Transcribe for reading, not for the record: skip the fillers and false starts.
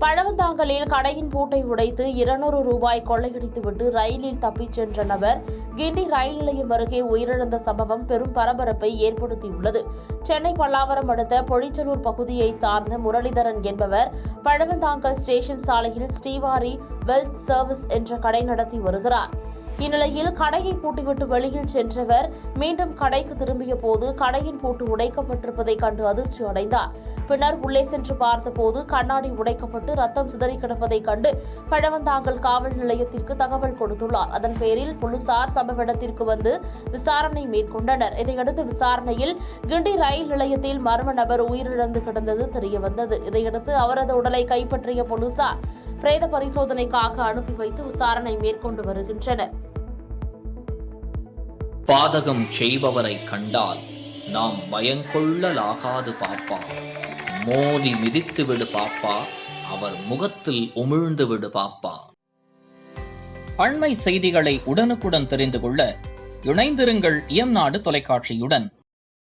பழவந்தாங்கலில் கடையின் பூட்டை உடைத்து 200 ரூபாய் கொள்ளையடித்துவிட்டு ரயிலில் தப்பிச் சென்ற நபர் கிண்டி ரயில் நிலையம் அருகே உயிரிழந்த சம்பவம் பெரும் பரபரப்பை ஏற்படுத்தியுள்ளது. சென்னை பல்லாவரம் அடுத்த பொழிச்சலூர் பகுதியை சார்ந்த முரளிதரன் என்பவர் பழவந்தாங்கல் ஸ்டேஷன் சாலையில் ஸ்ரீவாரி வெல்த் சர்வீஸ் என்ற கடை நடத்தி வருகிறார். இந்நிலையில் கடையை பூட்டிவிட்டு வெளியில் சென்றவர் மீண்டும் கடைக்கு திரும்பிய போது கடையின் பூட்டு உடைக்கப்பட்டிருப்பதை கண்டு அதிர்ச்சி அடைந்தார். பின்னர் உள்ளே சென்று பார்த்தபோது கண்ணாடி உடைக்கப்பட்டு ரத்தம் சிதறி கிடப்பதை கண்டு பழவந்தாங்கல் காவல் நிலையத்திற்கு தகவல் கொடுத்துள்ளார். அதன் பேரில் போலீசார் சம்பவ இடத்திற்கு வந்து விசாரணை மேற்கொண்டனர். இதையடுத்து விசாரணையில் கிண்டி ரயில் நிலையத்தில் மர்ம நபர் உயிரிழந்து கிடந்தது தெரியவந்தது. இதையடுத்து அவரது உடலை கைப்பற்றிய போலீசார் பிரேத பரிசோதனைக்காக அனுப்பி வைத்து விசாரணை மேற்கொண்டு வருகின்றனர். பாதகம் செய்பவரை கண்டால் நாம் பயங்கொள்ளலாகாது பாப்பா. மோதி மிதித்து விடு பாப்பா, அவர் முகத்தில் உமிழ்ந்து விடு பாப்பா. அண்மை செய்திகளை உடனுக்குடன் தெரிந்து கொள்ள இணைந்திருங்கள் இயம்நாடு தொலைக்காட்சியுடன்.